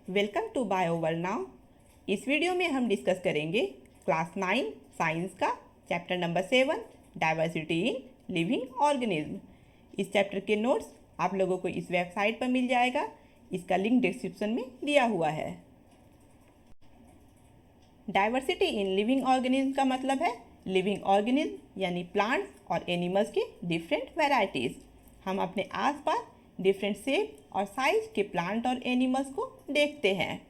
Welcome to Bio World now. इस video में हम डिस्कस करेंगे क्लास 9 साइंस का chapter number 7 diversity in living organism. इस चैप्टर के नोट्स आप लोगों को इस वेबसाइट पर मिल जाएगा, इसका लिंक डिस्क्रिप्शन में दिया हुआ है। डाइवर्सिटी इन लिविंग ऑर्गेनिज्म का मतलब है लिविंग ऑर्गेनिज्म यानी प्लांट्स और एनिमल्स के डिफरेंट वेराइटीज़। हम अपने आसपास डिफरेंट शेप और साइज के प्लांट और एनिमल्स को देखते हैं।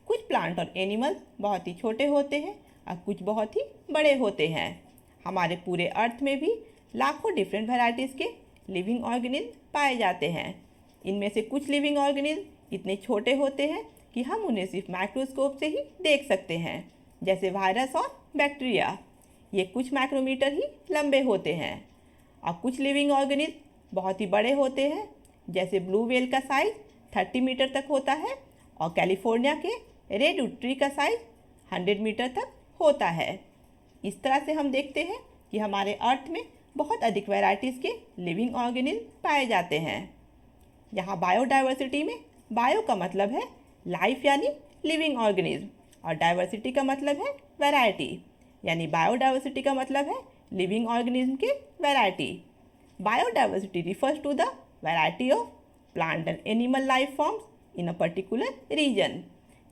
कुछ प्लांट और एनिमल्स बहुत ही छोटे होते हैं और कुछ बहुत ही बड़े होते हैं। हमारे पूरे अर्थ में भी लाखों डिफरेंट वैरायटीज़ के लिविंग ऑर्गेनिज्म पाए जाते हैं। इनमें से कुछ लिविंग ऑर्गेनिज्म इतने छोटे होते हैं कि हम उन्हें सिर्फ माइक्रोस्कोप से ही देख सकते हैं, जैसे वायरस और बैक्टीरिया। ये कुछ माइक्रोमीटर ही लंबे होते हैं। और कुछ लिविंग ऑर्गेनिज्म बहुत ही बड़े होते हैं, जैसे ब्लू व्हेल का साइज 30 मीटर तक होता है और कैलिफोर्निया के रेडवुड ट्री का साइज 100 मीटर तक होता है। इस तरह से हम देखते हैं कि हमारे अर्थ में बहुत अधिक वैरायटीज़ के लिविंग ऑर्गेनिज्म पाए जाते हैं। यहाँ बायोडाइवर्सिटी में बायो का मतलब है लाइफ यानी लिविंग ऑर्गेनिज्म और डाइवर्सिटी का मतलब है वैरायटी, यानी बायोडाइवर्सिटी का मतलब है लिविंग ऑर्गेनिज्म के variety. Biodiversity refers to the variety of plant and animal life forms in a particular region।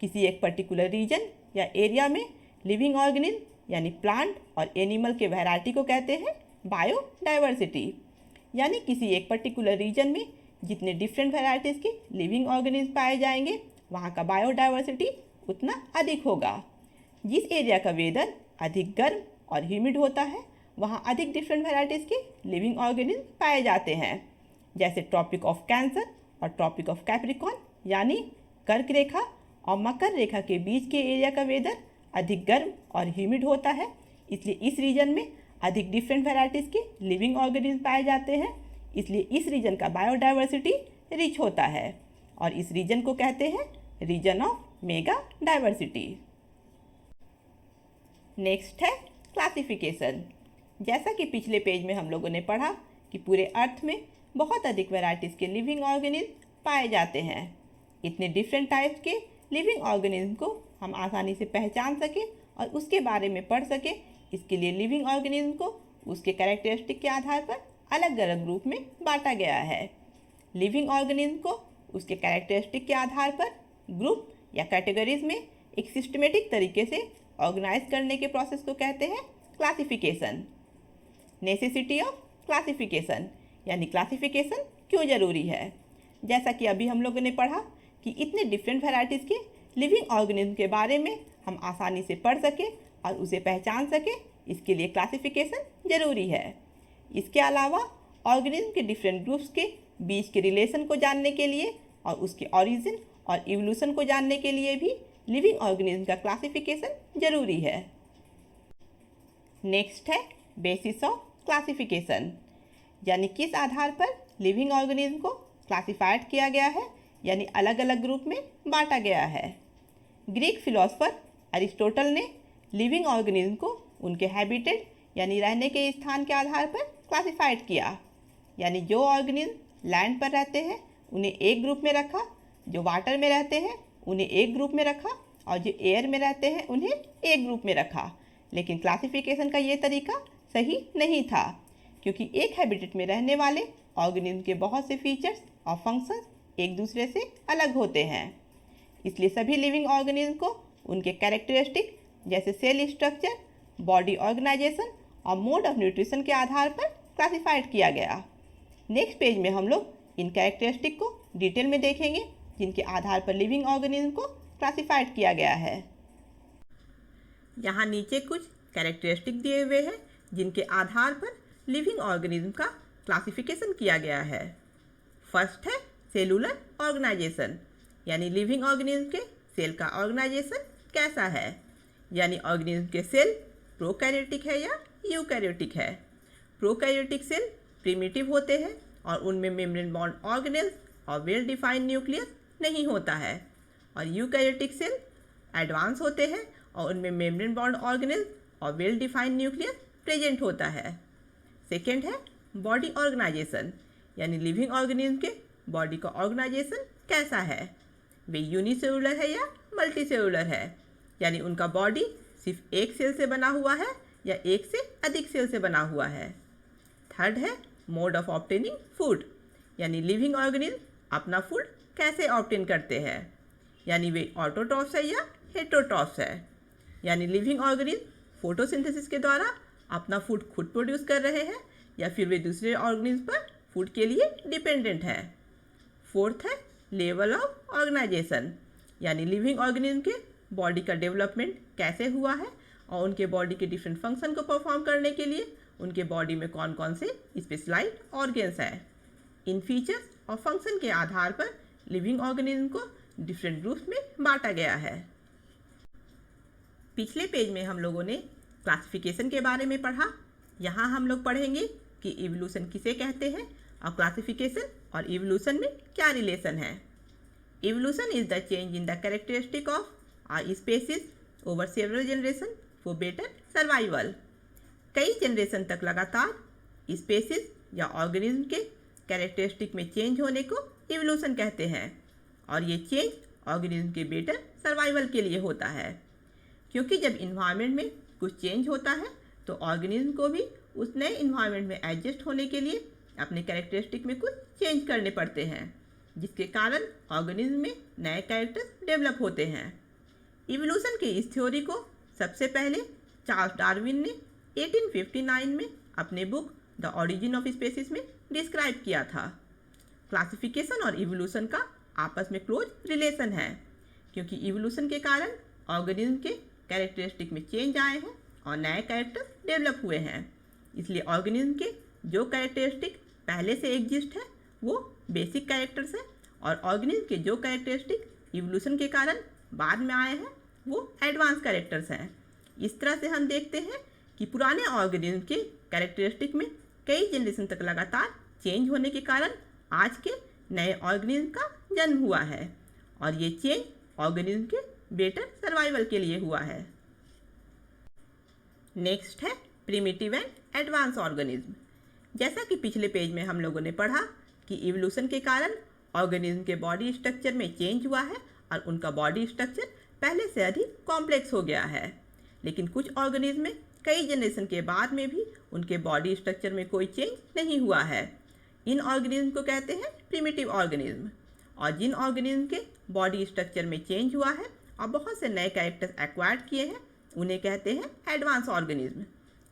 किसी एक पर्टिकुलर रीजन या एरिया में लिविंग ऑर्गेनिज्म यानी प्लांट और एनिमल के वैरायटी को कहते हैं बायोडाइवर्सिटी। यानी किसी एक पर्टिकुलर रीजन में जितने डिफरेंट वैरायटीज़ के लिविंग ऑर्गेनिज्म पाए जाएंगे वहाँ का बायोडाइवर्सिटी उतना अधिक होगा। जिस एरिया का वेदर अधिक गर्म और ह्यूमिड होता है वहाँ अधिक डिफरेंट वैरायटीज़ के लिविंग ऑर्गेनिज्म पाए जाते हैं, जैसे ट्रॉपिक ऑफ कैंसर और ट्रॉपिक ऑफ कैप्रिकॉर्न, यानी कर्क रेखा और मकर रेखा के बीच के एरिया का वेदर अधिक गर्म और ह्यूमिड होता है, इसलिए इस रीजन में अधिक डिफरेंट वैरायटीज़ के लिविंग ऑर्गेनिज्म पाए जाते हैं। इसलिए इस रीजन का बायोडाइवर्सिटी रिच होता है और इस रीजन को कहते हैं region of mega diversity. Next है क्लासिफिकेशन। जैसा कि पिछले पेज में हम लोगों ने पढ़ा कि पूरे अर्थ में बहुत अधिक वैरायटीज़ के लिविंग ऑर्गेनिज्म पाए जाते हैं। इतने डिफरेंट टाइप्स के लिविंग ऑर्गेनिज्म को हम आसानी से पहचान सकें और उसके बारे में पढ़ सकें, इसके लिए लिविंग ऑर्गेनिज्म को उसके कैरेक्टरिस्टिक के आधार पर अलग अलग ग्रुप में बांटा गया है। लिविंग ऑर्गेनिज्म को उसके कैरेक्टरिस्टिक के आधार पर ग्रुप या कैटेगरीज में एक सिस्टमेटिक तरीके से ऑर्गेनाइज करने के प्रोसेस को कहते हैं क्लासिफिकेशन। नेसेसिटी ऑफ क्लासिफिकेशन यानी क्लासिफिकेशन क्यों ज़रूरी है। जैसा कि अभी हम लोगों ने पढ़ा कि इतने डिफरेंट वैरायटीज़ के लिविंग ऑर्गेनिज्म के बारे में हम आसानी से पढ़ सकें और उसे पहचान सकें, इसके लिए क्लासिफिकेशन ज़रूरी है। इसके अलावा ऑर्गेनिज्म के डिफरेंट ग्रुप्स के बीच के रिलेशन को जानने के लिए और उसके ऑरिजिन और इवोल्यूशन को जानने के लिए भी लिविंग ऑर्गेनिज्म का क्लासिफिकेशन ज़रूरी है। नेक्स्ट है बेसिस ऑफ क्लासिफिकेशन, यानी किस आधार पर लिविंग ऑर्गेनिज्म को क्लासिफाइड किया गया है, यानी अलग अलग ग्रुप में बांटा गया है। ग्रीक फिलोसोफर अरिस्टोटल ने लिविंग ऑर्गेनिज्म को उनके हैबिटेट यानी रहने के स्थान के आधार पर क्लासिफाइड किया, यानी जो ऑर्गेनिज्म लैंड पर रहते हैं उन्हें एक ग्रुप में रखा, जो वाटर में रहते हैं उन्हें एक ग्रुप में रखा और जो एयर में रहते हैं उन्हें एक ग्रुप में रखा। लेकिन क्लासिफिकेशन का ये तरीका सही नहीं था, क्योंकि एक हैबिटेट में रहने वाले ऑर्गेनिज्म के बहुत से फीचर्स और फंक्शंस एक दूसरे से अलग होते हैं। इसलिए सभी लिविंग ऑर्गेनिज्म को उनके कैरेक्टरिस्टिक जैसे सेल स्ट्रक्चर, बॉडी ऑर्गेनाइजेशन और मोड ऑफ न्यूट्रिशन के आधार पर क्लासिफाइड किया गया। नेक्स्ट पेज में हम लोग इन कैरेक्टरिस्टिक को डिटेल में देखेंगे, जिनके आधार पर लिविंग ऑर्गेनिज्म को क्लासिफाइड किया गया है। यहाँ नीचे कुछ कैरेक्टरिस्टिक दिए हुए हैं जिनके आधार पर लिविंग ऑर्गेनिज्म का क्लासिफिकेशन किया गया है। फर्स्ट है सेलुलर ऑर्गेनाइजेशन, यानी लिविंग ऑर्गेनिज्म के सेल का ऑर्गेनाइजेशन कैसा है, यानी ऑर्गेनिज्म के सेल प्रोकैरियोटिक है या यूकैरियोटिक है। प्रोकैरियोटिक सेल प्रिमिटिव होते हैं और उनमें मेम्ब्रेन बॉन्ड ऑर्गेनेल्स और वेल डिफाइंड न्यूक्लियस नहीं होता है, और यूकैरियोटिक सेल एडवांस होते हैं और उनमें मेम्ब्रेन बॉन्ड ऑर्गेनेल्स और वेल डिफाइंड न्यूक्लियस प्रेजेंट होता है। सेकेंड है बॉडी ऑर्गेनाइजेशन, यानी लिविंग ऑर्गेनिज्म के बॉडी का ऑर्गेनाइजेशन कैसा है, वे यूनिसेलुलर है या मल्टीसेलुलर है, यानी उनका बॉडी सिर्फ एक सेल से बना हुआ है या एक से अधिक सेल से बना हुआ है। थर्ड है मोड ऑफ ऑब्टेनिंग फूड, यानी लिविंग ऑर्गेनिज्म अपना फूड कैसे ऑब्टेन करते हैं, यानी वे ऑटोट्रॉफ्स है या हेटेरोट्रॉफ्स है, यानी लिविंग ऑर्गेनिज्म फोटोसिंथेसिस के द्वारा अपना फूड खुद प्रोड्यूस कर रहे हैं या फिर वे दूसरे ऑर्गेनिज्म पर फूड के लिए डिपेंडेंट है। फोर्थ है लेवल ऑफ ऑर्गेनाइजेशन, यानी लिविंग ऑर्गेनिज्म के बॉडी का डेवलपमेंट कैसे हुआ है और उनके बॉडी के डिफरेंट फंक्शन को परफॉर्म करने के लिए उनके बॉडी में कौन कौन से स्पेशलाइज्ड ऑर्गन्स हैं। इन फीचर्स और फंक्शन के आधार पर लिविंग ऑर्गेनिज्म को डिफरेंट ग्रुप्स में बांटा गया है। पिछले पेज में हम लोगों ने क्लासिफिकेशन के बारे में पढ़ा। यहाँ हम लोग पढ़ेंगे कि इवोल्यूशन किसे कहते हैं और क्लासिफिकेशन और इवोल्यूशन में क्या रिलेशन है। Evolution is the change in the characteristic of a species over several generation for better survival। कई जनरेशन तक लगातार स्पेसीज या ऑर्गेनिज्म के कैरेक्टरिस्टिक में चेंज होने को इवोल्यूशन कहते हैं और ये चेंज ऑर्गेनिज्म के बेटर सर्वाइवल के लिए होता है, क्योंकि जब इन्वायरमेंट में कुछ चेंज होता है तो ऑर्गेनिज्म को भी उस नए इन्वायरमेंट में एडजस्ट होने के लिए अपने कैरेक्टरिस्टिक में कुछ चेंज करने पड़ते हैं, जिसके कारण ऑर्गेनिज्म में नए कैरेक्टर्स डेवलप होते हैं। इवोल्यूशन की इस थ्योरी को सबसे पहले चार्ल्स डार्विन ने 1859 में अपने book the origin of species में डिस्क्राइब किया था। क्लासिफिकेशन और इवोल्यूशन का आपस में क्लोज रिलेशन है, क्योंकि इवोल्यूशन के कारण ऑर्गेनिज्म के कैरेक्टरिस्टिक में चेंज आए हैं और नए कैरेक्टर्स डेवलप हुए हैं। इसलिए ऑर्गेनिज्म के जो कैरेक्टरिस्टिक पहले से एग्जिस्ट है वो बेसिक कैरेक्टर्स है और ऑर्गेनिज्म के जो कैरेक्टरिस्टिक इवोल्यूशन के कारण बाद में आए हैं वो एडवांस कैरेक्टर्स हैं। इस तरह से हम देखते हैं कि पुराने ऑर्गेनिज्म के कैरेक्टरिस्टिक में कई जनरेशन तक लगातार चेंज होने के कारण आज के नए ऑर्गेनिज्म का जन्म हुआ है और ये चेंज ऑर्गेनिज्म के बेटर सर्वाइवल के लिए हुआ है। नेक्स्ट है प्रिमिटिव एंड एडवांस ऑर्गेनिज्म। जैसा कि पिछले पेज में हम लोगों ने पढ़ा कि इवोल्यूशन के कारण ऑर्गेनिज्म के बॉडी स्ट्रक्चर में चेंज हुआ है और उनका बॉडी स्ट्रक्चर पहले से अधिक कॉम्प्लेक्स हो गया है, लेकिन कुछ ऑर्गेनिज्म में कई जनरेशन के बाद में भी उनके बॉडी स्ट्रक्चर में कोई चेंज नहीं हुआ है। इन ऑर्गेनिज्म को कहते हैं प्रिमिटिव ऑर्गेनिज्म। और जिन ऑर्गेनिज्म के बॉडी स्ट्रक्चर में चेंज हुआ है और बहुत से नए कैरेक्टर्स एक्वायर्ड किए हैं उन्हें कहते हैं एडवांस ऑर्गेनिज्म।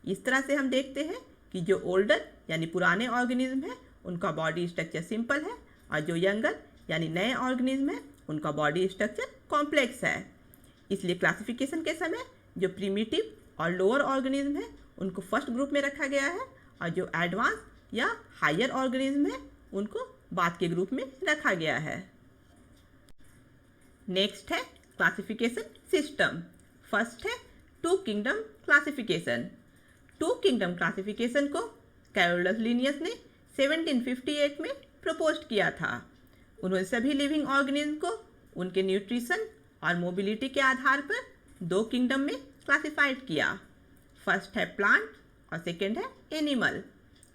इस तरह से हम देखते हैं कि जो ओल्डर यानी पुराने ऑर्गेनिज्म है उनका बॉडी स्ट्रक्चर सिंपल है और जो यंगर यानी नए ऑर्गेनिज्म है उनका बॉडी स्ट्रक्चर कॉम्प्लेक्स है। इसलिए क्लासिफिकेशन के समय जो प्रिमिटिव और लोअर ऑर्गेनिज्म है उनको फर्स्ट ग्रुप में रखा गया है और जो एडवांस या हायर ऑर्गेनिज्म है उनको बाद के ग्रुप में रखा गया है। नेक्स्ट है क्लासिफिकेशन सिस्टम। फर्स्ट है two kingdom classification. Two kingdom classification को कैरोलस लिनियस ने 1758 में प्रपोज किया था। उन्होंने सभी लिविंग ऑर्गेनिज्म को उनके न्यूट्रिशन और मोबिलिटी के आधार पर दो किंगडम में क्लासिफाइड किया। फर्स्ट है प्लांट और सेकेंड है एनिमल,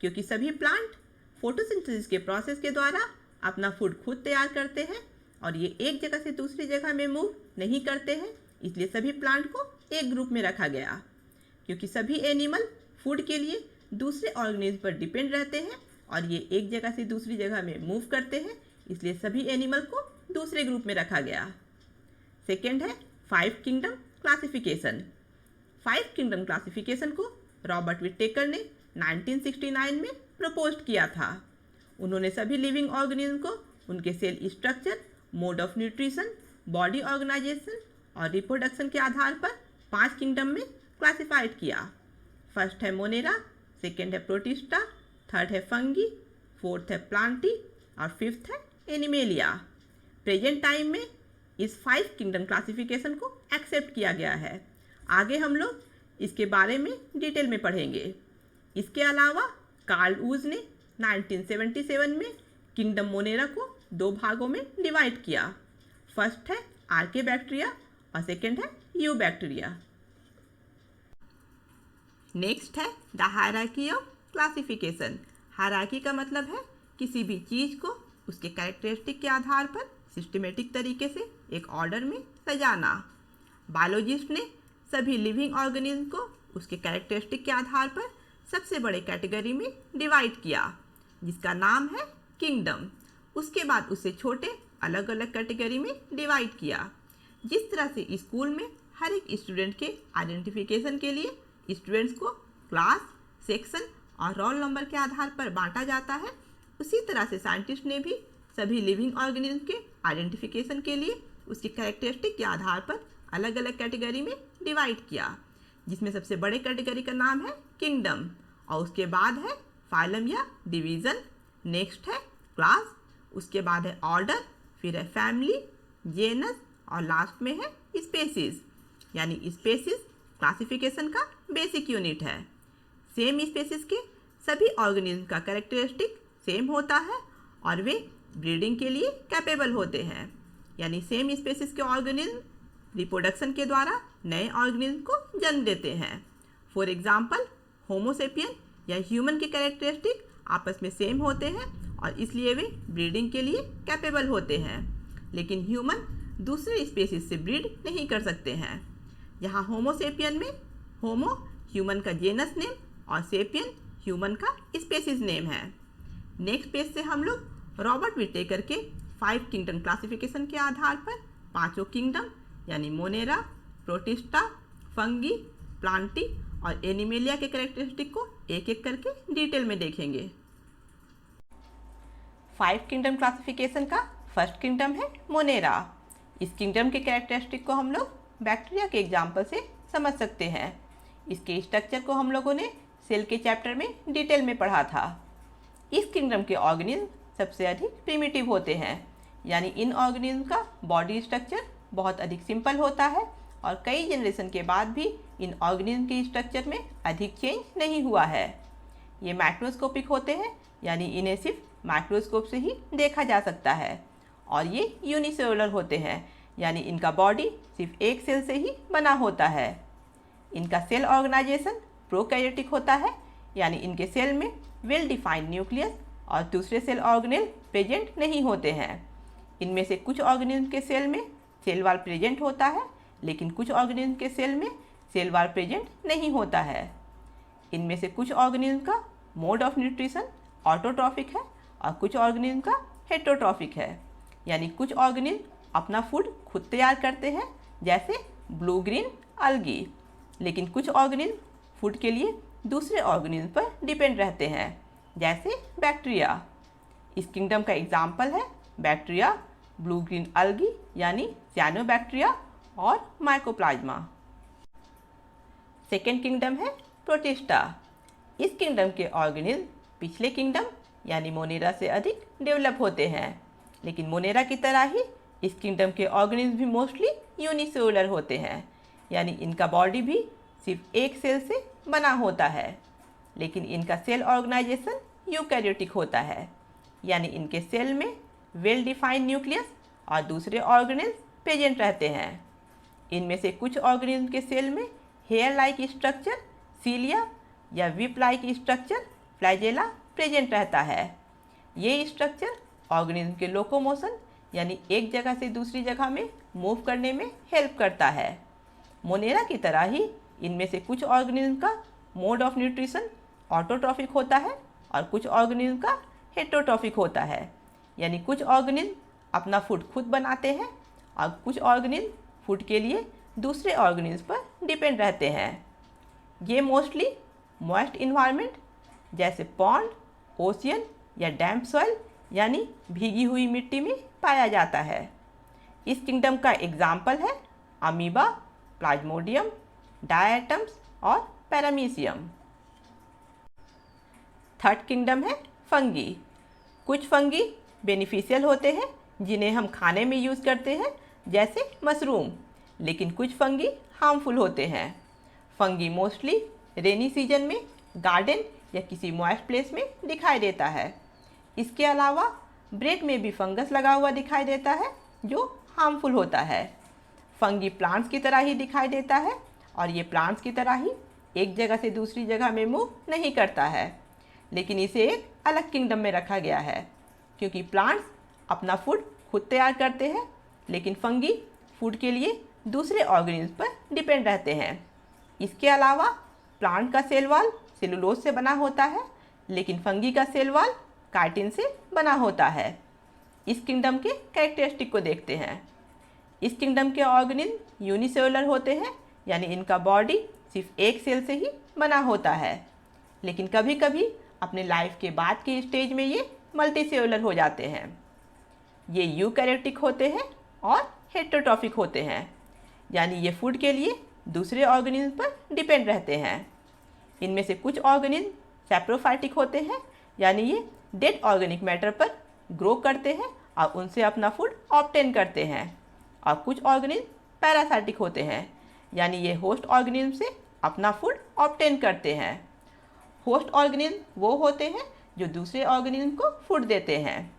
क्योंकि सभी प्लांट फोटोसिंथेसिस के प्रोसेस के द्वारा अपना फूड खुद तैयार करते हैं और ये एक जगह से दूसरी जगह में मूव नहीं करते हैं, इसलिए सभी प्लांट को एक ग्रुप में रखा गया। क्योंकि सभी एनिमल फूड के लिए दूसरे ऑर्गेनिज्म पर डिपेंड रहते हैं और ये एक जगह से दूसरी जगह में मूव करते हैं, इसलिए सभी एनिमल को दूसरे ग्रुप में रखा गया। सेकेंड है 5 किंगडम क्लासिफिकेशन। 5 किंगडम क्लासिफिकेशन को रॉबर्ट विटेकर ने 1969 में प्रपोज किया था। उन्होंने सभी लिविंग ऑर्गेनिज्म को उनके cell structure, mode of nutrition, body organisation और रिप्रोडक्शन के आधार पर 5 किंगडम में क्लासिफाइड किया। फर्स्ट है मोनेरा, सेकेंड है प्रोटिस्टा, थर्ड है फंगी, फोर्थ है प्लांटी और फिफ्थ है एनिमेलिया। प्रेजेंट टाइम में इस 5 किंगडम क्लासिफिकेशन को एक्सेप्ट किया गया है। आगे हम लोग इसके बारे में डिटेल में पढ़ेंगे। इसके अलावा कार्ल वूज ने 1977 में किंगडम मोनेरा को 2 भागों में डिवाइड किया। फर्स्ट है आर्के बैक्टीरिया और सेकेंड है यू बैक्टीरिया। नेक्स्ट है the hierarchy of classification. Hierarchy का मतलब है किसी भी चीज़ को उसके कैरेक्टरिस्टिक के आधार पर सिस्टमेटिक तरीके से एक ऑर्डर में सजाना। बायोलॉजिस्ट ने सभी लिविंग ऑर्गेनिज्म को उसके कैरेक्टरिस्टिक के आधार पर सबसे बड़े कैटेगरी में डिवाइड किया, जिसका नाम है किंगडम। उसके बाद उसे छोटे अलग अलग कैटेगरी में डिवाइड किया। जिस तरह से स्कूल में हर एक स्टूडेंट के आइडेंटिफिकेशन के लिए स्टूडेंट्स को क्लास, सेक्शन और रोल नंबर के आधार पर बांटा जाता है, उसी तरह से साइंटिस्ट ने भी सभी लिविंग ऑर्गेनिज्म के आइडेंटिफिकेशन के लिए उसकी कैरेक्टरिस्टिक के आधार पर अलग अलग कैटेगरी में डिवाइड किया, जिसमें सबसे बड़े कैटेगरी का नाम है किंगडम और उसके बाद है फाइलम या डिवीज़न, नेक्स्ट है क्लास, उसके बाद है ऑर्डर, फिर है फैमिली, जेनस और लास्ट में है स्पेसीज। यानी स्पेसीज क्लासिफिकेशन का बेसिक यूनिट है। सेम स्पेसीज के सभी ऑर्गेनिज्म का कैरेक्टरिस्टिक सेम होता है और वे ब्रीडिंग के लिए कैपेबल होते हैं। यानी सेम स्पेसीज के ऑर्गेनिज्म रिप्रोडक्शन के द्वारा नए ऑर्गेनिज्म को जन्म देते हैं। फॉर एग्जाम्पल होमोसेपियन या ह्यूमन के कैरेक्टरिस्टिक आपस में सेम होते हैं और इसलिए वे ब्रीडिंग के लिए कैपेबल होते हैं, लेकिन ह्यूमन दूसरे स्पेसीज से ब्रीड नहीं कर सकते हैं। यहाँ होमोसेपियन में होमो ह्यूमन का जेनस नेम और सेपियन ह्यूमन का स्पेसीज नेम है। नेक्स्ट पेज से हम लोग रॉबर्ट विटेकर के 5 किंगडम क्लासिफिकेशन के आधार पर पांचों किंगडम यानी मोनेरा, प्रोटिस्टा, फंगी, प्लांटी और एनिमेलिया के कैरेक्टरिस्टिक को एक एक करके डिटेल में देखेंगे। 5 किंगडम क्लासिफिकेशन का फर्स्ट किंगडम है मोनेरा। इस किंगडम के कैरेक्टरिस्टिक को हम लोग बैक्टीरिया के एग्जाम्पल से समझ सकते हैं। इसके स्ट्रक्चर को हम लोगों ने सेल के चैप्टर में डिटेल में पढ़ा था। इस किंगडम के ऑर्गेनिज्म सबसे अधिक प्रिमिटिव होते हैं, यानी इन ऑर्गेनिज्म का बॉडी स्ट्रक्चर बहुत अधिक सिंपल होता है और कई जनरेशन के बाद भी इन ऑर्गेनिज्म के स्ट्रक्चर में अधिक चेंज नहीं हुआ है। ये माइक्रोस्कोपिक होते हैं, यानी इन्हें सिर्फ माइक्रोस्कोप से ही देखा जा सकता है और ये यूनिसेलुलर होते हैं, यानी इनका बॉडी सिर्फ एक सेल से ही बना होता है। इनका सेल ऑर्गेनाइजेशन प्रोकैरियोटिक होता है, यानी इनके सेल में वेल डिफाइंड न्यूक्लियस और दूसरे सेल ऑर्गेनेल प्रेजेंट नहीं होते हैं। इनमें से कुछ ऑर्गेनिज्म के सेल में सेल वॉल प्रेजेंट होता है, लेकिन कुछ ऑर्गेनिज्म के सेल में सेल वॉल प्रेजेंट नहीं होता है। इनमें से कुछ ऑर्गेनिज्म का मोड ऑफ न्यूट्रिशन ऑटोट्रॉफिक है और कुछ ऑर्गेनिज्म का हेटेरोट्रॉफिक है, यानी कुछ ऑर्गेनिज्म अपना फूड खुद तैयार करते हैं, जैसे ब्लू ग्रीन अलगी, लेकिन कुछ ऑर्गेनिज्म फूड के लिए दूसरे ऑर्गेनिज्म पर डिपेंड रहते हैं, जैसे बैक्टीरिया। इस किंगडम का एग्जाम्पल है बैक्टीरिया, ब्लू ग्रीन अलगी यानी साइनोबैक्टीरिया और माइकोप्लाज्मा। सेकेंड किंगडम है प्रोटिस्टा। इस किंगडम के ऑर्गेनिज्म पिछले किंगडम यानी मोनेरा से अधिक डेवलप होते हैं, लेकिन मोनेरा की तरह ही इस किंगडम के ऑर्गेनिज्म भी मोस्टली यूनिसेलुलर होते हैं, यानी इनका बॉडी भी सिर्फ एक सेल से बना होता है, लेकिन इनका सेल ऑर्गेनाइजेशन यूकैरियोटिक होता है, यानी इनके सेल में वेल डिफाइंड न्यूक्लियस और दूसरे ऑर्गेनेल्स प्रेजेंट रहते हैं। इनमें से कुछ ऑर्गेनिज्म के सेल में हेयर लाइक स्ट्रक्चर सीलिया या whip like structure flagella present रहता है। ये स्ट्रक्चर ऑर्गेनिज्म के लोकोमोशन यानी एक जगह से दूसरी जगह में मूव करने में हेल्प करता है। मोनेरा की तरह ही इनमें से कुछ ऑर्गेनिज्म का मोड ऑफ न्यूट्रिशन ऑटोट्रॉफिक होता है और कुछ ऑर्गेनिज्म का हेटेरोट्रॉफिक होता है, यानी कुछ ऑर्गेनिज्म अपना फूड खुद बनाते हैं और कुछ ऑर्गेनिज्म फूड के लिए दूसरे ऑर्गेनिज्म पर डिपेंड रहते हैं। ये मोस्टली मॉइस्ट इन्वायरमेंट जैसे पॉन्ड, ओशियन या डैम्प सॉइल यानी भीगी हुई मिट्टी में पाया जाता है। इस किंगडम का एग्जाम्पल है अमीबा, प्लाज्मोडियम, डायटम्स और पैरामीशियम। थर्ड किंगडम है फंगी। कुछ फंगी बेनिफिशियल होते हैं जिन्हें हम खाने में यूज़ करते हैं, जैसे मशरूम, लेकिन कुछ फंगी हार्मफुल होते हैं। फंगी मोस्टली रेनी सीजन में गार्डन या किसी मॉइस्ट प्लेस में दिखाई देता है। इसके अलावा ब्रेड में भी फंगस लगा हुआ दिखाई देता है जो हार्मफुल होता है। फंगी प्लांट्स की तरह ही दिखाई देता है और ये प्लांट्स की तरह ही एक जगह से दूसरी जगह में मूव नहीं करता है, लेकिन इसे एक अलग किंगडम में रखा गया है क्योंकि प्लांट्स अपना फूड खुद तैयार करते हैं, लेकिन फंगी फूड के लिए दूसरे ऑर्गेनिज्म पर डिपेंड रहते हैं। इसके अलावा प्लांट का सेल वॉल सेलुलोज से बना होता है, लेकिन फंगी का सेल वॉल काइटिन से बना होता है। इस किंगडम के कैरेक्टरिस्टिक को देखते हैं। इस किंगडम के ऑर्गेनिज्म यूनिसेलुलर होते हैं, यानी इनका बॉडी सिर्फ एक सेल से ही बना होता है, लेकिन कभी कभी अपने लाइफ के बाद के स्टेज में ये मल्टीसेलुलर हो जाते हैं। ये यूकैरियोटिक होते हैं और हेटेरोट्रॉफिक होते हैं, यानी ये फूड के लिए दूसरे ऑर्गेनिज्म पर डिपेंड रहते हैं। इनमें से कुछ ऑर्गेनिज्म सैप्रोफाइटिक होते हैं, यानी ये डेड ऑर्गेनिक मैटर पर ग्रो करते हैं और उनसे अपना फूड ऑब्टेन करते हैं। और कुछ ऑर्गेनिज्म पैरासाइटिक होते हैं, यानी ये होस्ट ऑर्गेनिज्म से अपना फूड ऑब्टेन करते हैं। होस्ट ऑर्गेनिज्म वो होते हैं जो दूसरे ऑर्गेनिज्म को फूड देते हैं।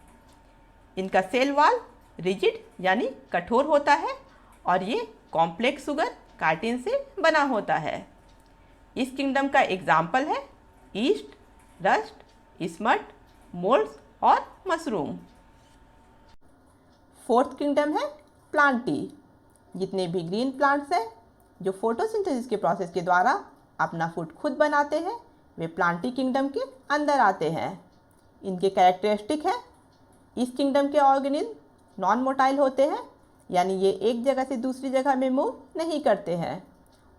इनका सेल वॉल रिजिड यानी कठोर होता है और ये कॉम्प्लेक्स शुगर काइटिन से बना होता है। इस किंगडम का एग्जाम्पल है ईस्ट, रस्ट, स्मट, मोल्ड्स और मशरूम। फोर्थ किंगडम है प्लांटी। जितने भी ग्रीन प्लांट्स हैं जो फोटोसिंथेसिस के प्रोसेस के द्वारा अपना फूड खुद बनाते हैं, वे प्लांटी किंगडम के अंदर आते हैं। इनके कैरेक्टरिस्टिक है, इस किंगडम के ऑर्गेनिज्म नॉन मोटाइल होते हैं, यानी ये एक जगह से दूसरी जगह में मूव नहीं करते हैं।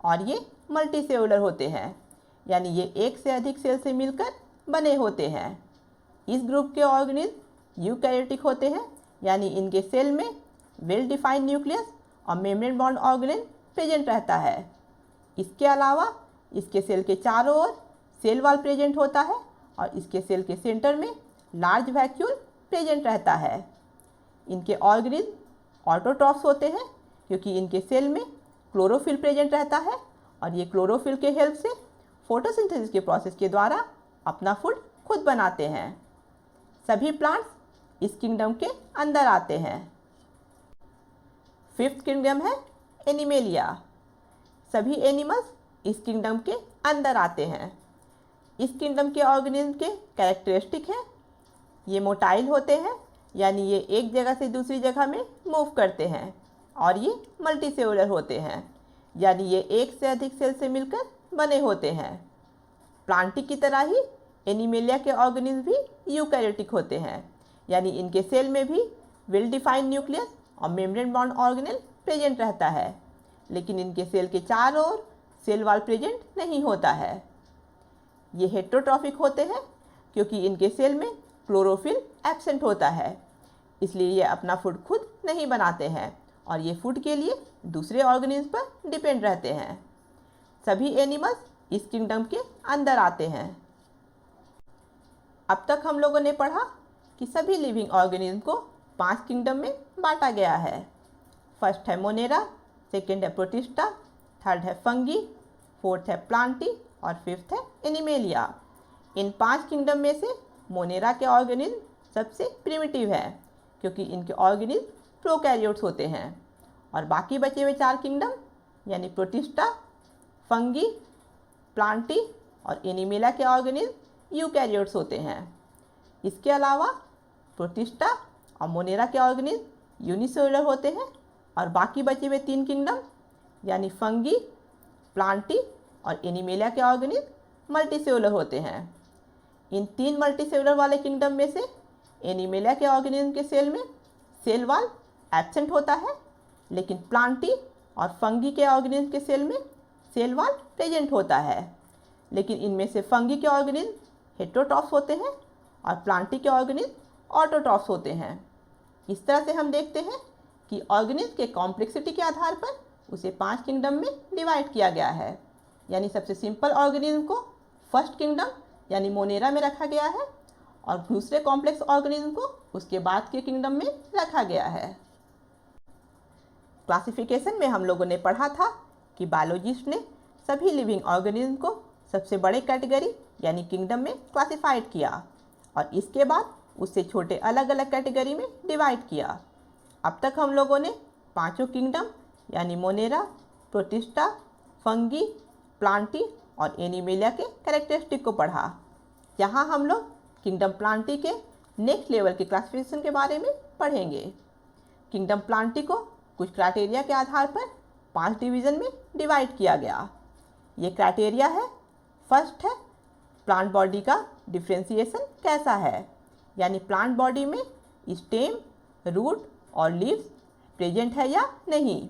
और ये मल्टीसेलुलर होते हैं, यानी ये एक से अधिक सेल से मिलकर बने होते हैं। इस ग्रुप के ऑर्गेनिज्म यूकैरियोटिक होते हैं, यानी इनके सेल में वेल डिफाइंड न्यूक्लियस और मेम्ब्रेन बॉन्ड ऑर्गेनेल प्रेजेंट रहता है। इसके अलावा इसके सेल के चारों ओर सेल वॉल प्रेजेंट होता है और इसके सेल के सेंटर में लार्ज वैक्यूल प्रेजेंट रहता है। इनके ऑर्गेनिज्म ऑटोट्रॉफ्स होते हैं, क्योंकि इनके सेल में क्लोरोफिल प्रेजेंट रहता है और ये क्लोरोफिल के हेल्प से फोटोसिंथेसिस के प्रोसेस के द्वारा अपना फूड खुद बनाते हैं। सभी प्लांट्स इस किंगडम के अंदर आते हैं। फिफ्थ किंगडम है एनिमेलिया। सभी एनिमल्स इस किंगडम के अंदर आते हैं। इस किंगडम के ऑर्गेनिज्म के कैरेक्टरिस्टिक हैं, ये मोटाइल होते हैं, यानी ये एक जगह से दूसरी जगह में मूव करते हैं। और ये मल्टीसेलुलर होते हैं, यानी ये एक से अधिक सेल से मिलकर बने होते हैं। प्लांटी की तरह ही एनिमेलिया के ऑर्गेनिज्म भी यूकैरियोटिक होते हैं, यानी इनके सेल में भी वेल डिफाइंड न्यूक्लियस और मेम्ब्रेन बॉन्ड ऑर्गेनेल प्रेजेंट रहता है, लेकिन इनके सेल के चारों ओर सेल वॉल प्रेजेंट नहीं होता है। ये हेटेरोट्रॉफिक होते हैं, क्योंकि इनके सेल में क्लोरोफिल एब्सेंट होता है, इसलिए ये अपना फूड खुद नहीं बनाते हैं और ये फूड के लिए दूसरे ऑर्गेनिज्म पर डिपेंड रहते हैं। सभी एनिमल्स इस किंगडम के अंदर आते हैं। अब तक हम लोगों ने पढ़ा कि सभी लिविंग ऑर्गेनिज्म को 5 किंगडम में बांटा गया है। फर्स्ट है मोनेरा, सेकेंड है प्रोटिस्टा, थर्ड है फंगी, फोर्थ है प्लांटी और फिफ्थ है एनिमेलिया। इन 5 किंगडम में से मोनेरा के ऑर्गेनिज्म सबसे प्रिमिटिव है, क्योंकि इनके ऑर्गेनिज्म प्रोकैरियोट्स होते हैं। और बाकी बचे हुए 4 किंगडम यानी प्रोटिस्टा, फंगी, प्लांटी और एनिमेलिया के ऑर्गेनिज्म यूकैरियोट्स होते हैं। इसके अलावा प्रोटिस्टा और मोनेरा के ऑर्गेनिज्म यूनिसेलुलर होते हैं और बाकी बचे हुए 3 किंगडम यानी फंगी, प्लांटी और एनिमेलिया के ऑर्गेनिज्म मल्टीसेलुलर होते हैं। इन 3 मल्टीसेलुलर वाले किंगडम में से एनिमेलिया के ऑर्गेनिज्म के सेल में सेल वॉल एब्सेंट होता है, लेकिन प्लांटी और फंगी के ऑर्गेनिज्म के सेल में सेल वॉल प्रेजेंट होता है। लेकिन इनमें से फंगी के ऑर्गेनिज्म हेटेरोट्रॉफ्स होते हैं और प्लांटी के ऑर्गेनिज्म ऑटोट्रॉफ्स होते हैं। इस तरह से हम देखते हैं कि ऑर्गेनिज्म के कॉम्प्लेक्सिटी के आधार पर उसे 5 किंगडम में डिवाइड किया गया है। यानी सबसे सिंपल ऑर्गेनिज्म को फर्स्ट किंगडम यानी मोनेरा में रखा गया है और दूसरे कॉम्प्लेक्स ऑर्गेनिज्म को उसके बाद के किंगडम में रखा गया है। क्लासिफिकेशन में हम लोगों ने पढ़ा था कि बायोलॉजिस्ट ने सभी लिविंग ऑर्गेनिज्म को सबसे बड़े कैटेगरी यानी किंगडम में क्लासिफाइड किया और इसके बाद उससे छोटे अलग अलग कैटेगरी में डिवाइड किया। अब तक हम लोगों ने 5 किंगडम यानी मोनेरा, प्रोटिस्टा, फंगी, प्लांटी और एनिमेलिया के कैरेक्टरिस्टिक को पढ़ा। यहाँ हम लोग किंगडम प्लांटी के नेक्स्ट लेवल के क्लासिफिकेशन के बारे में पढ़ेंगे। किंगडम प्लांटी को कुछ क्राइटेरिया के आधार पर 5 डिवीज़न में डिवाइड किया गया। ये क्राइटेरिया है, फर्स्ट है प्लांट बॉडी का डिफ्रेंसिएशन कैसा है, यानी प्लांट बॉडी में स्टेम, रूट और लीव्स प्रेजेंट है या नहीं।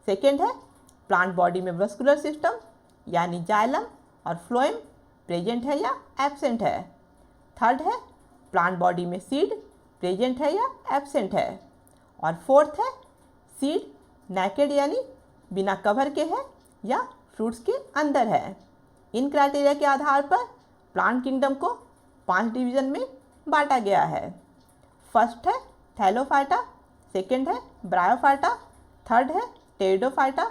सेकेंड है प्लांट बॉडी में वस्कुलर सिस्टम यानी जाइलम और फ्लोएम प्रेजेंट है या एब्सेंट है। थर्ड है प्लांट बॉडी में सीड प्रेजेंट है या एब्सेंट है। और फोर्थ है सीड नेकेड यानी बिना कवर के है या फ्रूट्स के अंदर है। इन क्राइटेरिया के आधार पर प्लांट किंगडम को 5 डिवीज़न में बांटा गया है। फर्स्ट है थैलोफाइटा, सेकेंड है ब्रायोफाइटा, थर्ड है टेरिडोफाइटा,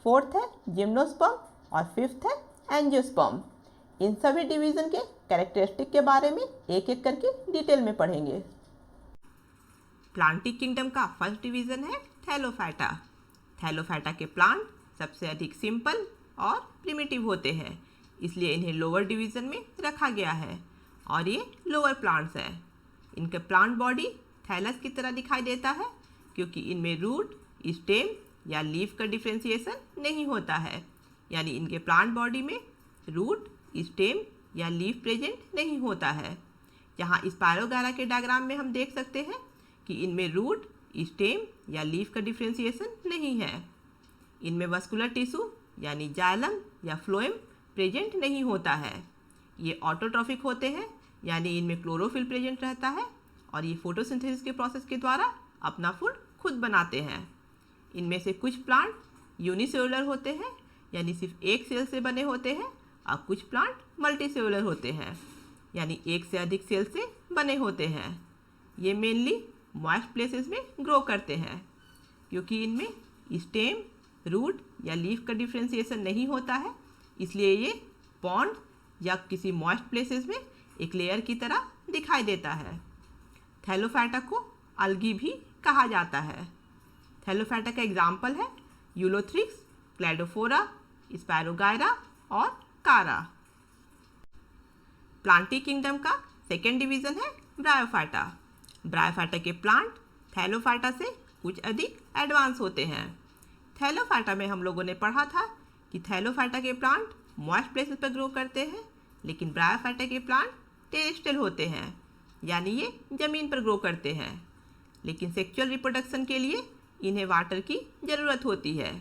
फोर्थ है जिम्नोस्पर्म और फिफ्थ है एंजियोस्पर्म। इन सभी डिवीज़न के कैरेक्टरिस्टिक के बारे में एक एक करके डिटेल में पढ़ेंगे। प्लांटिक किंगडम का फर्स्ट डिवीज़न है थैलोफाइटा। थैलोफाइटा के प्लांट सबसे अधिक सिंपल और प्रिमिटिव होते हैं, इसलिए इन्हें लोअर डिवीज़न में रखा गया है और ये लोअर प्लांट्स हैं। इनके प्लांट बॉडी थैलस की तरह दिखाई देता है क्योंकि इनमें रूट, स्टेम या लीफ का डिफ्रेंसिएशन नहीं होता है, यानी इनके प्लांट बॉडी में रूट, स्टेम या लीफ प्रेजेंट नहीं होता है। यहाँ स्पायरोगायरा के डायग्राम में हम देख सकते हैं कि इनमें रूट, स्टेम या लीफ का डिफ्रेंसिएशन नहीं है। इनमें वस्कुलर टिश्यू यानी जाइलम या फ्लोएम प्रेजेंट नहीं होता है। ये ऑटोट्रॉफिक होते हैं, यानी इनमें क्लोरोफिल प्रेजेंट रहता है और ये फोटोसिंथेसिस के प्रोसेस के द्वारा अपना फूड खुद बनाते हैं। इनमें से कुछ प्लांट यूनिसेलुलर होते हैं, यानी सिर्फ एक सेल से बने होते हैं, और कुछ प्लांट मल्टीसेलुलर होते हैं, यानी एक से अधिक सेल से बने होते हैं। ये मेनली मॉइस्ट प्लेसेस में ग्रो करते हैं क्योंकि इनमें स्टेम, रूट या लीफ का डिफ्रेंसिएशन नहीं होता है, इसलिए ये पॉन्ड या किसी मॉइस्ट प्लेसेस में एक लेयर की तरह दिखाई देता है। थैलोफाइटा को अलगी भी कहा जाता है। थैलोफाइटा का एग्जाम्पल है यूलोथ्रिक्स, क्लैडोफोरा, स्पायरोगायरा और कारा। प्लांटी किंगडम का सेकेंड डिवीज़न है ब्रायोफाइटा। ब्रायोफाइटा के प्लांट थैलोफाइटा से कुछ अधिक एडवांस होते हैं। थैलोफाइटा में हम लोगों ने पढ़ा था कि थैलोफाइटा के प्लांट मॉइस्ट प्लेसेस पर ग्रो करते हैं, लेकिन ब्रायोफाइटा के प्लांट टेरेस्ट्रियल होते हैं, यानी ये ज़मीन पर ग्रो करते हैं, लेकिन सेक्सुअल रिप्रोडक्शन के लिए इन्हें वाटर की ज़रूरत होती है,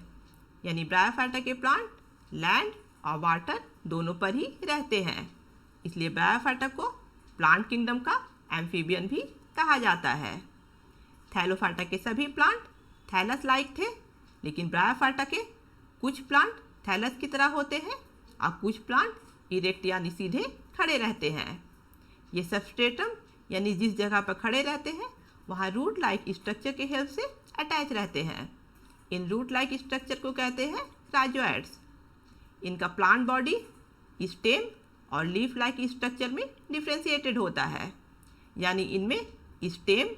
यानी ब्रायोफाइटा के प्लांट लैंड और वाटर दोनों पर ही रहते हैं, इसलिए ब्रायोफाइटा को प्लांट किंगडम का एम्फीबियन भी कहा जाता है। थैलोफाइटा के सभी प्लांट थैलस लाइक थे, लेकिन ब्रायोफाइटा के कुछ प्लांट थैलस की तरह होते हैं और कुछ प्लांट इरेक्ट यानी सीधे खड़े रहते हैं। ये सबस्ट्रेटम यानी जिस जगह पर खड़े रहते हैं वहाँ रूट लाइक स्ट्रक्चर के हेल्प से अटैच रहते हैं। इन रूट लाइक स्ट्रक्चर को कहते हैं राइजोइड्स। इनका प्लांट बॉडी स्टेम और लीफ लाइक स्ट्रक्चर में डिफ्रेंशिएटेड होता है, यानी इनमें स्टेम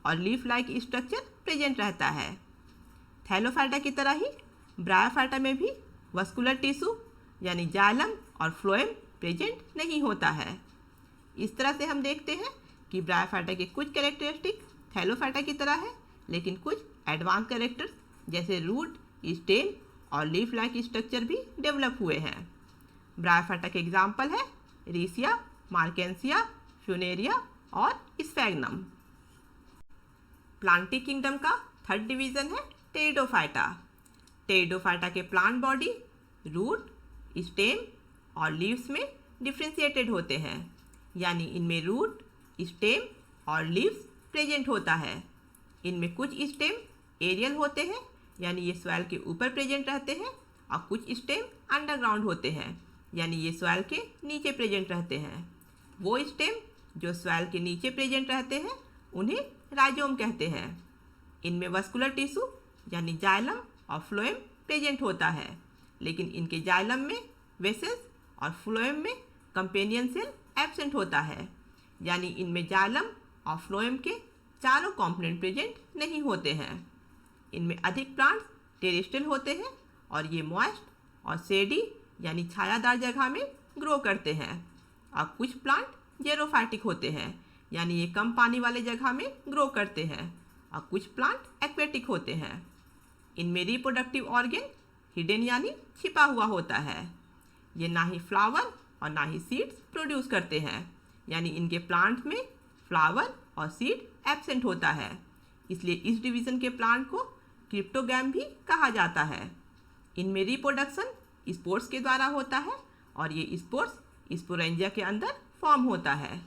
और लीफ लाइक स्ट्रक्चर प्रेजेंट रहता है। थैलोफाइटा की तरह ही ब्रायोफाइटा में भी वस्कुलर टिश्यू यानी जाइलम और फ्लोएम प्रेजेंट नहीं होता है। इस तरह से हम देखते हैं कि ब्रायोफाइटा के कुछ कैरेक्टरिस्टिक थैलोफाइटा की तरह है, लेकिन कुछ एडवांस कैरेक्टर्स जैसे रूट, स्टेम और लीफ लाइक स्ट्रक्चर भी डेवलप हुए हैं। ब्रायोफाइटा के एग्जाम्पल है रीसिया, मार्केंसिया, फ्यूनेरिया और स्फैग्नम। प्लांटी किंगडम का थर्ड डिवीज़न है टेरिडोफाइटा। टेरिडोफाइटा के प्लांट बॉडी रूट, स्टेम और लीव्स में डिफ्रेंशिएटेड होते हैं, यानी इनमें रूट, स्टेम और लीव्स प्रेजेंट होता है। इनमें कुछ स्टेम एरियल होते हैं, यानी ये सॉइल के ऊपर प्रेजेंट रहते हैं, और कुछ स्टेम अंडरग्राउंड होते हैं, यानी ये सॉइल के नीचे प्रेजेंट रहते हैं। वो स्टेम जो सॉइल के नीचे प्रेजेंट रहते हैं उन्हें राइजोम कहते हैं। इनमें वस्कुलर टिश्यू यानी जाइलम और फ्लोएम प्रेजेंट होता है, लेकिन इनके जाइलम में वेसल्स और फ्लोएम में कंपेनियन सेल एब्सेंट होता है, यानी इनमें जाइलम और फ्लोएम के चारों कॉम्पोनेंट प्रेजेंट नहीं होते हैं। इनमें अधिक प्लांट्स टेरेस्ट्रियल होते हैं और ये मॉइस्ट और शेडी यानी छायादार जगह में ग्रो करते हैं, और कुछ प्लांट जेरोफाइटिक होते हैं, यानी ये कम पानी वाले जगह में ग्रो करते हैं, और कुछ प्लांट एक्वेटिक होते हैं। इनमें रिप्रोडक्टिव ऑर्गन हिडन यानी छिपा हुआ होता है। ये ना ही फ्लावर और ना ही सीड्स प्रोड्यूस करते हैं, यानी इनके प्लांट में फ्लावर और सीड एब्सेंट होता है। इसलिए इस डिवीज़न के प्लांट को क्रिप्टोगैम भी कहा जाता है। इनमें रिप्रोडक्शन स्पोर्स के द्वारा होता है और ये स्पोर्स स्पोरेंजिया के अंदर फॉर्म होता है।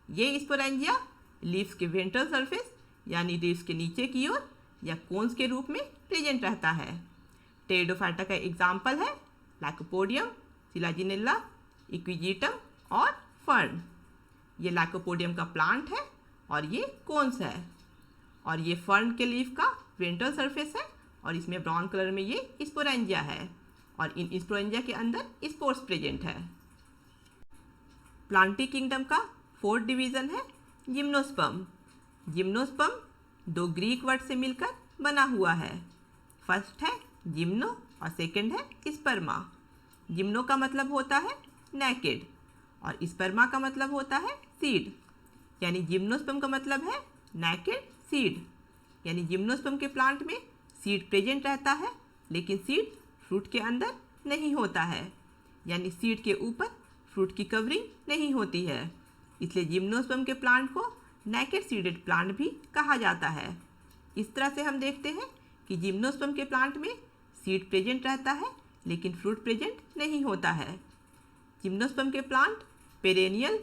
ये स्पोरेंजिया लीव्स के वेंट्रल सरफेस यानी लीव्स के नीचे की ओर या कोन्स के रूप में प्रेजेंट रहता है। टेरिडोफाइटा का एग्जाम्पल है लाइकोपोडियम, सिलाजिनेला, इक्विजिटम और फर्न। ये लाइकोपोडियम का प्लांट है और ये कोन्स है, और ये फर्न के लीफ का वेंट्रल सरफेस है और इसमें ब्राउन कलर में ये स्पोरेंजिया है और इन स्पोरेंजिया के अंदर स्पोर्स प्रेजेंट है। प्लांटी किंगडम का फोर्थ डिवीज़न है जिम्नोस्पर्म। जिम्नोस्पर्म दो ग्रीक वर्ड से मिलकर बना हुआ है। फर्स्ट है जिम्नो और सेकंड है स्पर्मा। जिम्नो का मतलब होता है नेकेड और स्पर्मा का मतलब होता है सीड, यानी जिम्नोस्पर्म का मतलब है नेकेड सीड, यानी जिम्नोस्पर्म के प्लांट में सीड प्रेजेंट रहता है लेकिन सीड फ्रूट के अंदर नहीं होता है, यानी सीड के ऊपर फ्रूट की कवरिंग नहीं होती है। इसलिए जिम्नोस्पर्म के प्लांट को नेकेड सीडेड प्लांट भी कहा जाता है। इस तरह से हम देखते हैं कि जिम्नोस्पर्म के प्लांट में सीड प्रेजेंट रहता है लेकिन फ्रूट प्रेजेंट नहीं होता है। जिम्नोस्पर्म के प्लांट पेरेनियल,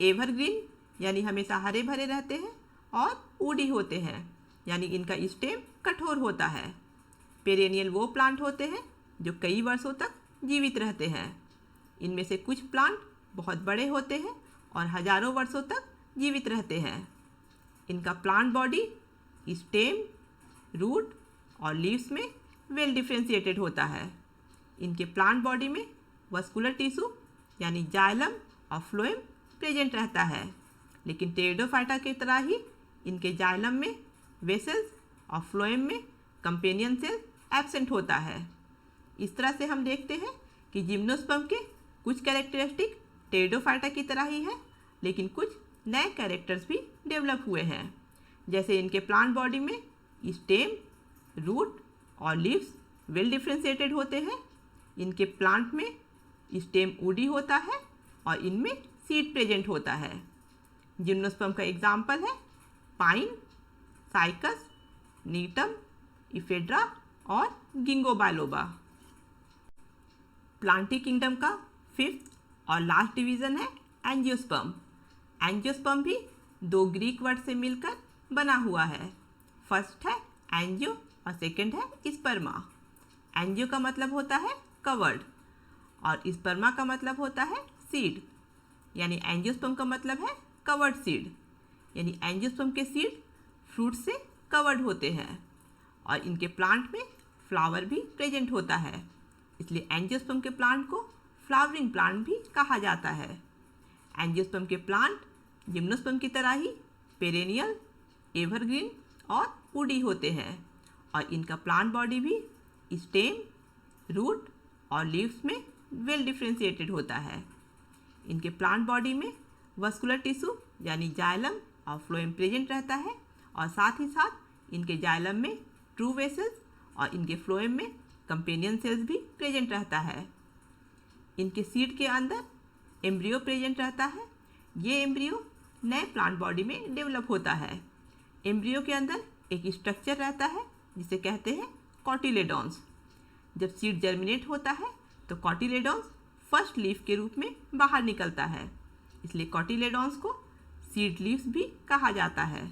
एवरग्रीन यानी हमेशा हरे भरे रहते हैं और ऊडी होते हैं, यानी इनका स्टेम कठोर होता है। पेरेनियल वो प्लांट होते हैं जो कई वर्षों तक जीवित रहते हैं। इनमें से कुछ प्लांट बहुत बड़े होते हैं और हजारों वर्षों तक जीवित रहते हैं। इनका प्लांट बॉडी स्टेम, रूट और लीव्स में वेल डिफ्रेंशिएटेड होता है। इनके प्लांट बॉडी में वस्कुलर टिश्यू यानी जाइलम और फ्लोएम प्रेजेंट रहता है, लेकिन टेरिडोफाइटा की तरह ही इनके जाइलम में वेसल्स और फ्लोएम में कंपेनियन सेल एब्सेंट होता है। इस तरह से हम देखते हैं कि जिम्नोस्पर्म के कुछ कैरेक्टरिस्टिक टेरिडोफाइटा की तरह ही है, लेकिन कुछ नए कैरेक्टर्स भी डेवलप हुए हैं। जैसे इनके प्लांट बॉडी में स्टेम, रूट और लीव्स वेल डिफ्रेंशिएटेड होते हैं। इनके प्लांट में स्टेम ऊडी होता है और इनमें सीड प्रेजेंट होता है। जिम्नोस्पर्म का एग्जाम्पल है पाइन, साइकस, नीटम, इफेड्रा और गिंगो बायलोबा। प्लांटी किंगडम का फिफ्थ और लास्ट डिवीज़न है एंजियोस्पर्म। एंजियोस्पर्म भी दो ग्रीक वर्ड से मिलकर बना हुआ है। फर्स्ट है एंजियो और सेकंड है स्पर्मा। एंजियो का मतलब होता है कवर्ड और स्पर्मा का मतलब होता है सीड, यानी एंजियोस्पर्म का मतलब है कवर्ड सीड, यानी एंजियोस्पर्म के सीड फ्रूट से कवर्ड होते हैं और इनके प्लांट में फ्लावर भी प्रेजेंट होता है। इसलिए एंजियोस्पर्म के प्लांट को फ्लावरिंग प्लांट भी कहा जाता है। एंजियोस्पर्म के प्लांट जिम्नोस्पर्म की तरह ही पेरेनियल, एवरग्रीन और वुडी होते हैं और इनका प्लांट बॉडी भी स्टेम, रूट और लीव्स में वेल डिफ्रेंशिएटेड होता है। इनके प्लांट बॉडी में वस्कुलर टिश्यू यानी जाइलम और फ्लोएम प्रेजेंट रहता है और साथ ही साथ इनके जाइलम में ट्रू वेसल्स और इनके फ्लोएम में कंपेनियन सेल्स भी प्रेजेंट रहता है। इनके सीड के अंदर एम्ब्रियो प्रेजेंट रहता है। ये एम्ब्रियो नए प्लांट बॉडी में डेवलप होता है। एम्ब्रियो के अंदर एक स्ट्रक्चर रहता है जिसे कहते हैं कॉटिलेडॉन्स। जब सीड जर्मिनेट होता है तो कॉटिलेडॉन्स फर्स्ट लीफ के रूप में बाहर निकलता है, इसलिए कॉटिलेडॉन्स को सीड लीव्स भी कहा जाता है।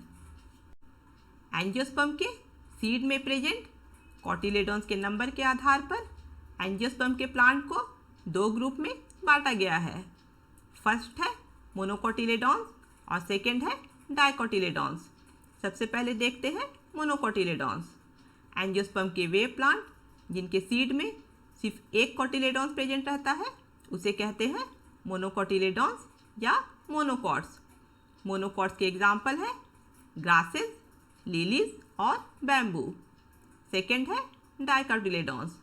एंजियोस्पर्म के सीड में प्रेजेंट कॉटिलेडॉन्स के नंबर के आधार पर एंजियोस्पर्म के प्लांट को दो ग्रुप में बांटा गया है। फर्स्ट है मोनोकोटिलेडॉन्स और सेकंड है डाइकोटिलेडॉन्स। सबसे पहले देखते हैं मोनोकोटिलेडॉन्स। एंजियोस्पर्म के वे प्लांट जिनके सीड में सिर्फ एक कोटिलेडॉन्स प्रेजेंट रहता है उसे कहते हैं मोनोकोटिलेडॉन्स या मोनोकॉट्स। मोनोकॉट्स के एग्जाम्पल है ग्रासेस, लिलीज और बैम्बू। सेकंड है डाइकोटिलेडॉन्स।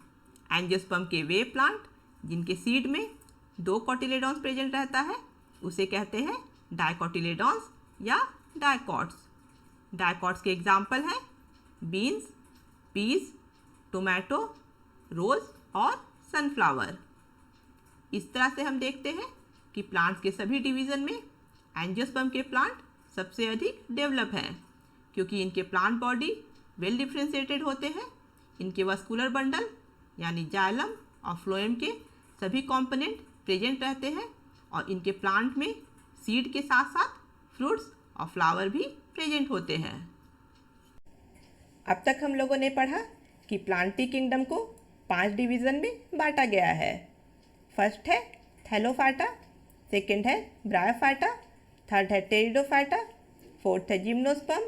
एंजियोस्पर्म के वे प्लांट जिनके सीड में दो कोटिलेडॉन्स प्रेजेंट रहता है उसे कहते हैं डाइकोटिलेडॉन्स या डाइकॉट्स। डायकॉट्स के एग्जाम्पल हैं बीन्स, पीस, टोमेटो, रोज और सनफ्लावर। इस तरह से हम देखते हैं कि प्लांट्स के सभी डिवीज़न में एंजियोस्पर्म के प्लांट सबसे अधिक डेवलप हैं, क्योंकि इनके प्लांट बॉडी वेल डिफ्रेंशिएटेड होते हैं। इनके वस्कुलर बंडल यानी जाइलम और फ्लोएम के सभी कंपोनेंट प्रेजेंट रहते हैं और इनके प्लांट में सीड के साथ साथ फ्रूट्स और फ्लावर भी प्रेजेंट होते हैं। अब तक हम लोगों ने पढ़ा कि प्लांटी किंगडम को 5 डिवीज़न में बांटा गया है। फर्स्ट है थैलोफाटा, सेकंड है ब्रायोफाटा, थर्ड है टेरिडोफाटा, फोर्थ है जिम्नोस्पर्म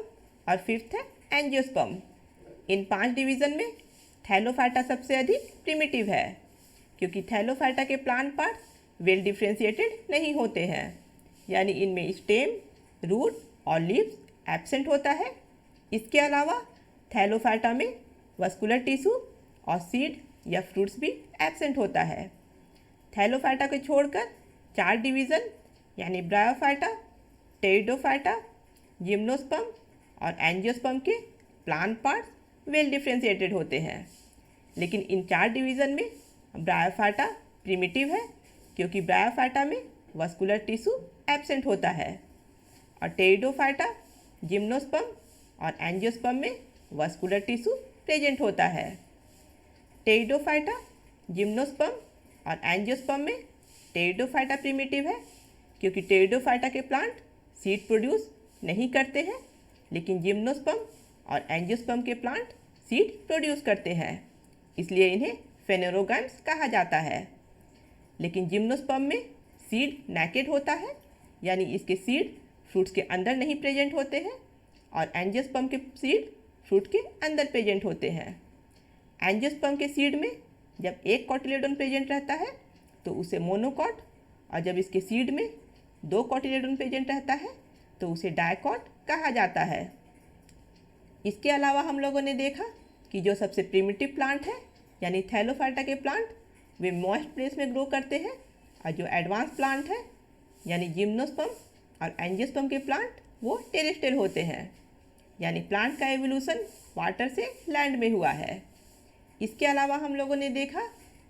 और फिफ्थ है एंजियोस्पर्म। इन 5 डिवीज़न में थैलोफाटा सबसे अधिक प्रिमिटिव है, क्योंकि थैलोफाटा के प्लांट पार्ट वेल डिफ्रेंशिएटेड नहीं होते हैं, यानी इनमें स्टेम, रूट और लीव्स एब्सेंट होता है। इसके अलावा थैलोफाटा में वस्कुलर टिश्यू और सीड या फ्रूट्स भी एब्सेंट होता है। थैलोफाटा को छोड़कर 4 डिवीज़न यानी ब्रायोफाटा, टेरिडोफाटा, जिम्नोस्पर्म और एंजियोस्पर्म के प्लांट पार्ट्स वेल डिफ्रेंशिएटेड होते हैं। लेकिन इन 4 डिवीज़न में ब्रायोफाटा प्रिमिटिव है, क्योंकि ब्रायोफाटा में वस्कुलर टिश्यू एब्सेंट होता है और टेरिडोफाटा, जिम्नोस्पर्म और एंजियोस्पर्म में वस्कुलर टिश्यू प्रेजेंट होता है। टेरिडोफाइटा, जिम्नोस्पर्म और एंजियोस्पर्म में टेरिडोफाइटा प्रिमिटिव है, क्योंकि टेरिडोफाइटा के प्लांट सीड प्रोड्यूस नहीं करते हैं, लेकिन जिम्नोस्पर्म और एंजियोस्पर्म के प्लांट सीड प्रोड्यूस करते हैं, इसलिए इन्हें फेनेरोगैम्स कहा जाता है। लेकिन जिम्नोस्पर्म में सीड नैकेड होता है, यानी इसके सीड फ्रूट्स के अंदर नहीं प्रेजेंट होते हैं, और एंजियोस्पर्म के सीड फ्रूट के अंदर प्रेजेंट होते हैं। एंजियोस्पर्म के सीड में जब एक कॉटिलेडोन प्रेजेंट रहता है तो उसे मोनोकॉट, और जब इसके सीड में 2 कॉटिलेडोन प्रेजेंट रहता है तो उसे डायकॉट कहा जाता है। इसके अलावा हम लोगों ने देखा कि जो सबसे प्रिमिटिव प्लांट है यानी थैलोफाइटा के प्लांट वे मॉइस्ट प्लेस में ग्रो करते हैं, और जो एडवांस प्लांट है यानी जिम्नोस्पर्म और एंजियोस्पर्म के प्लांट वो टेरेस्ट्रियल होते हैं, यानी प्लांट का एवोल्यूशन वाटर से लैंड में हुआ है। इसके अलावा हम लोगों ने देखा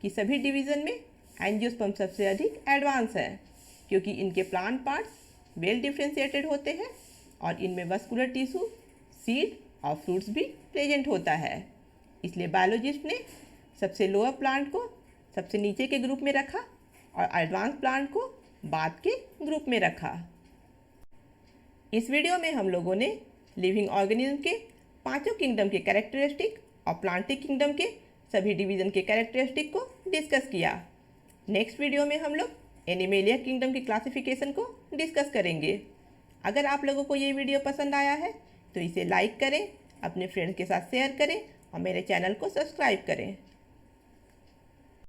कि सभी डिवीज़न में एंजियोस्पर्म सबसे अधिक एडवांस है, क्योंकि इनके प्लांट पार्ट्स वेल डिफ्रेंशिएटेड होते हैं और इनमें वस्कुलर टिश्यू, सीड और फ्रूट्स भी प्रेजेंट होता है। इसलिए बायोलॉजिस्ट ने सबसे लोअर प्लांट को सबसे नीचे के ग्रुप में रखा और एडवांस प्लांट को बाद के ग्रुप में रखा। इस वीडियो में हम लोगों ने लिविंग ऑर्गेनिज्म के 5 किंगडम के कैरेक्टरिस्टिक और प्लांटी किंगडम के सभी डिवीज़न के कैरेक्टरिस्टिक को डिस्कस किया। नेक्स्ट वीडियो में हम लोग एनिमेलिया किंगडम की क्लासिफिकेशन को डिस्कस करेंगे। अगर आप लोगों को ये वीडियो पसंद आया है तो इसे लाइक करें, अपने फ्रेंड्स के साथ शेयर करें और मेरे चैनल को सब्सक्राइब करें।